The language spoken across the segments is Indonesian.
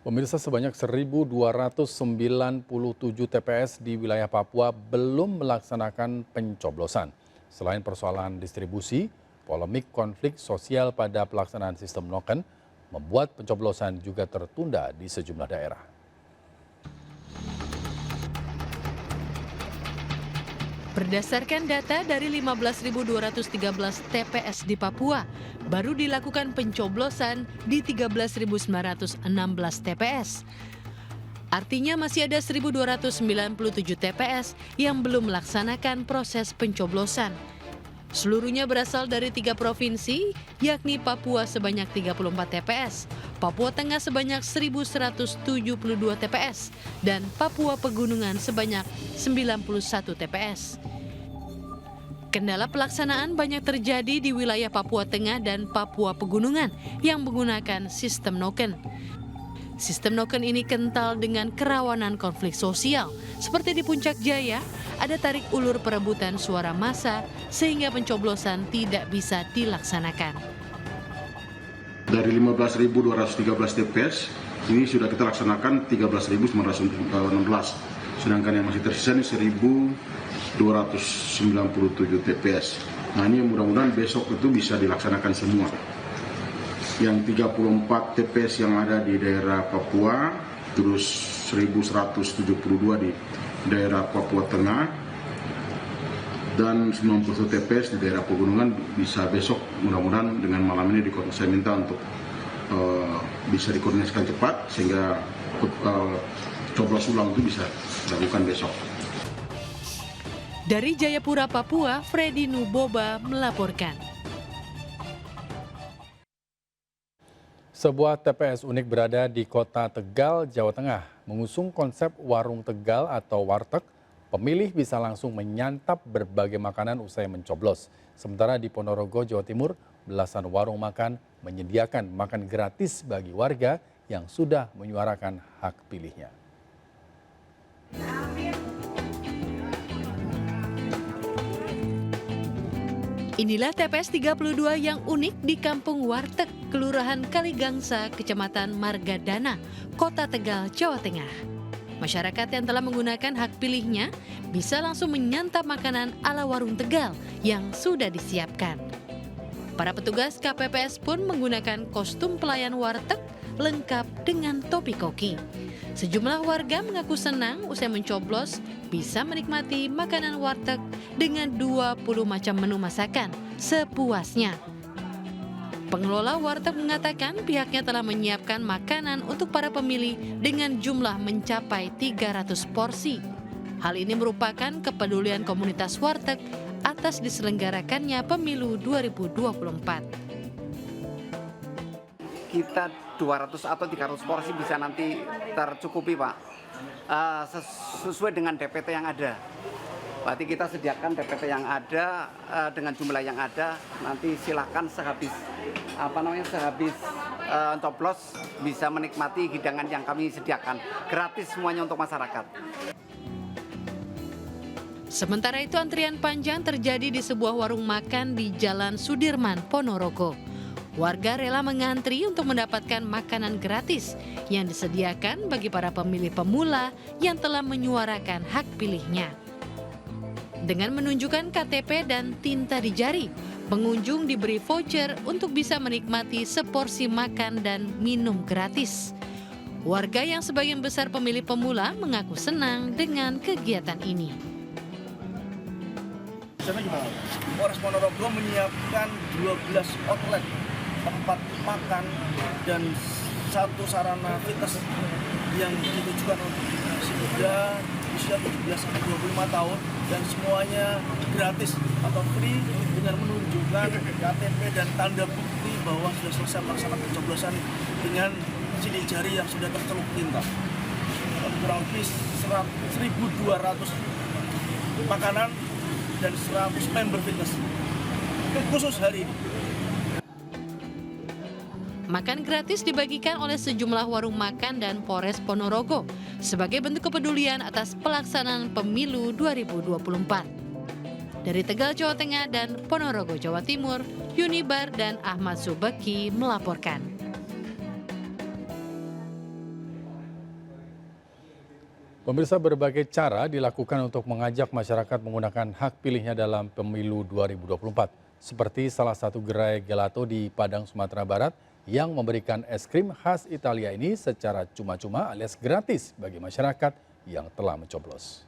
Pemirsa, sebanyak 1.297 TPS di wilayah Papua belum melaksanakan pencoblosan. Selain persoalan distribusi, polemik konflik sosial pada pelaksanaan sistem noken membuat pencoblosan juga tertunda di sejumlah daerah. Berdasarkan data dari 15.213 TPS di Papua, baru dilakukan pencoblosan di 13.916 TPS. Artinya masih ada 1.297 TPS yang belum melaksanakan proses pencoblosan. Seluruhnya berasal dari 3 provinsi, yakni Papua sebanyak 34 TPS, Papua Tengah sebanyak 1.172 TPS, dan Papua Pegunungan sebanyak 91 TPS. Kendala pelaksanaan banyak terjadi di wilayah Papua Tengah dan Papua Pegunungan yang menggunakan sistem noken. Sistem noken ini kental dengan kerawanan konflik sosial. Seperti di Puncak Jaya, ada tarik ulur perebutan suara massa sehingga pencoblosan tidak bisa dilaksanakan. Dari 15.213 TPS, ini sudah kita laksanakan 13.916. Sedangkan yang masih tersisa ini 1.297 TPS. Nah, ini mudah-mudahan besok itu bisa dilaksanakan semua. Yang 34 TPS yang ada di daerah Papua, terus 1.172 di daerah Papua Tengah, dan 90 TPS di daerah Pegunungan bisa besok, mudah-mudahan dengan malam ini saya minta untuk bisa dikoordinasikan cepat sehingga coblos ulang itu bisa dilakukan besok. Dari Jayapura, Papua, Freddy Nuboba melaporkan. Sebuah TPS unik berada di kota Tegal, Jawa Tengah. Mengusung konsep warung Tegal atau warteg, pemilih bisa langsung menyantap berbagai makanan usai mencoblos. Sementara di Ponorogo, Jawa Timur, belasan warung makan menyediakan makan gratis bagi warga yang sudah menyuarakan hak pilihnya. Inilah TPS 32 yang unik di Kampung Warteg, Kelurahan Kaligangsa, Kecamatan Margadana, Kota Tegal, Jawa Tengah. Masyarakat yang telah menggunakan hak pilihnya bisa langsung menyantap makanan ala warung Tegal yang sudah disiapkan. Para petugas KPPS pun menggunakan kostum pelayan warteg lengkap dengan topi koki. Sejumlah warga mengaku senang usai mencoblos bisa menikmati makanan warteg dengan 20 macam menu masakan sepuasnya. Pengelola warteg mengatakan pihaknya telah menyiapkan makanan untuk para pemilih dengan jumlah mencapai 300 porsi. Hal ini merupakan kepedulian komunitas warteg atas diselenggarakannya pemilu 2024. Kita 200 atau 300 porsi bisa nanti tercukupi, Pak, sesuai dengan DPT yang ada. Berarti kita sediakan DPT yang ada dengan jumlah yang ada. Nanti silakan sehabis coblos bisa menikmati hidangan yang kami sediakan gratis semuanya untuk masyarakat. Sementara itu antrian panjang terjadi di sebuah warung makan di Jalan Sudirman, Ponorogo. Warga rela mengantri untuk mendapatkan makanan gratis yang disediakan bagi para pemilih pemula yang telah menyuarakan hak pilihnya. Dengan menunjukkan KTP dan tinta di jari, pengunjung diberi voucher untuk bisa menikmati seporsi makan dan minum gratis. Warga yang sebagian besar pemilih pemula mengaku senang dengan kegiatan ini. Polres Ponorogo menyiapkan 12 outlet tempat makan dan satu sarana fitness yang ditujukan untuk si muda usia 17-25 tahun dan semuanya gratis atau free dengan menunjukkan KTP dan tanda bukti bahwa sudah selesai melaksanakan pencoblosan dengan sidik jari yang sudah tercelup tinta. Kurang lebih 1.200 makanan dan 100 member fitness khusus hari ini. Makan gratis dibagikan oleh sejumlah warung makan dan Polres Ponorogo sebagai bentuk kepedulian atas pelaksanaan pemilu 2024. Dari Tegal, Jawa Tengah dan Ponorogo, Jawa Timur, Yunibar dan Ahmad Subeki melaporkan. Pemirsa, berbagai cara dilakukan untuk mengajak masyarakat menggunakan hak pilihnya dalam pemilu 2024. Seperti salah satu gerai gelato di Padang, Sumatera Barat yang memberikan es krim khas Italia ini secara cuma-cuma alias gratis bagi masyarakat yang telah mencoblos.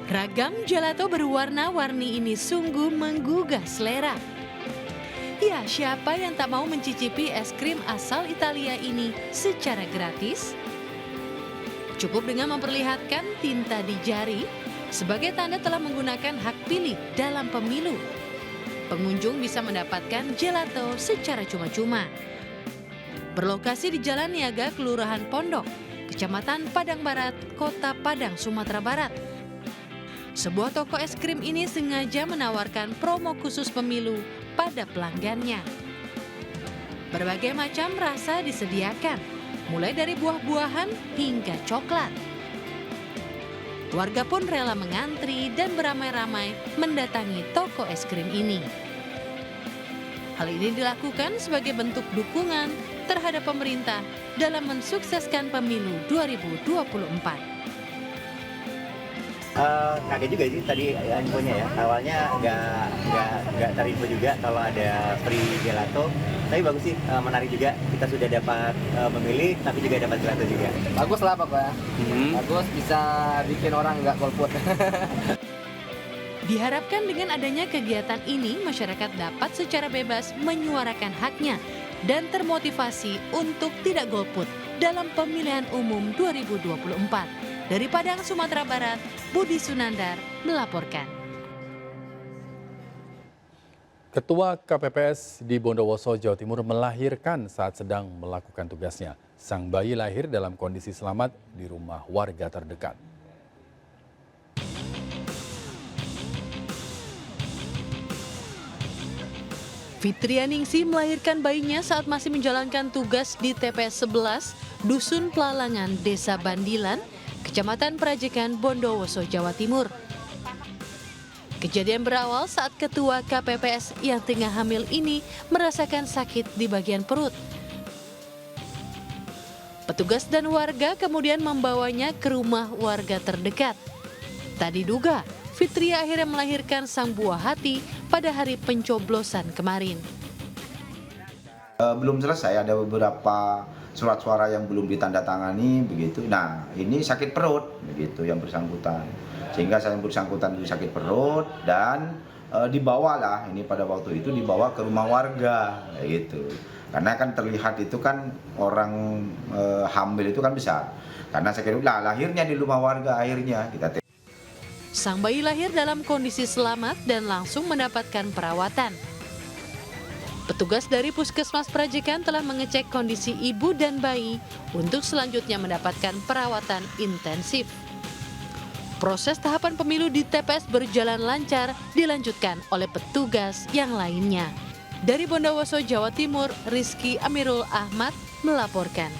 Ragam gelato berwarna-warni ini sungguh menggugah selera. Ya, siapa yang tak mau mencicipi es krim asal Italia ini secara gratis? Cukup dengan memperlihatkan tinta di jari sebagai tanda telah menggunakan hak pilih dalam pemilu. Pengunjung bisa mendapatkan gelato secara cuma-cuma. Berlokasi di Jalan Niaga, Kelurahan Pondok, Kecamatan Padang Barat, Kota Padang, Sumatera Barat. Sebuah toko es krim ini sengaja menawarkan promo khusus pemilu pada pelanggannya. Berbagai macam rasa disediakan, mulai dari buah-buahan hingga coklat. Warga pun rela mengantri dan beramai-ramai mendatangi toko es krim ini. Hal ini dilakukan sebagai bentuk dukungan terhadap pemerintah dalam mensukseskan pemilu 2024. Kaget juga sih tadi infonya ya. Awalnya nggak terinfo juga kalau ada free gelato. Tapi bagus sih, menarik juga. Kita sudah dapat memilih, tapi juga dapat gelato juga. Bagus lah Pak. Bagus, bisa bikin orang nggak golput. Diharapkan dengan adanya kegiatan ini, masyarakat dapat secara bebas menyuarakan haknya dan termotivasi untuk tidak golput dalam pemilihan umum 2024. Dari Padang, Sumatera Barat, Budi Sunandar melaporkan. Ketua KPPS di Bondowoso, Jawa Timur melahirkan saat sedang melakukan tugasnya. Sang bayi lahir dalam kondisi selamat di rumah warga terdekat. Fitrianingsi melahirkan bayinya saat masih menjalankan tugas di TPS 11, Dusun Pelalangan, Desa Bandilan, Kecamatan Prajekan, Bondowoso, Jawa Timur. Kejadian berawal saat Ketua KPPS yang tengah hamil ini merasakan sakit di bagian perut. Petugas dan warga kemudian membawanya ke rumah warga terdekat. Tak diduga, Fitria akhirnya melahirkan sang buah hati pada hari pencoblosan kemarin. Belum selesai, ada beberapa surat suara yang belum ditandatangani begitu. Nah, ini sakit perut begitu yang bersangkutan. Sehingga yang bersangkutan itu sakit perut dan dibawalah ini pada waktu itu dibawa ke rumah warga gitu. Karena kan terlihat itu kan orang hamil itu kan besar. Karena sakit perut, lahirnya di rumah warga akhirnya kita. Sang bayi lahir dalam kondisi selamat dan langsung mendapatkan perawatan. Petugas dari Puskesmas Prajekan telah mengecek kondisi ibu dan bayi untuk selanjutnya mendapatkan perawatan intensif. Proses tahapan pemilu di TPS berjalan lancar dilanjutkan oleh petugas yang lainnya. Dari Bondowoso, Jawa Timur, Rizky Amirul Ahmad melaporkan.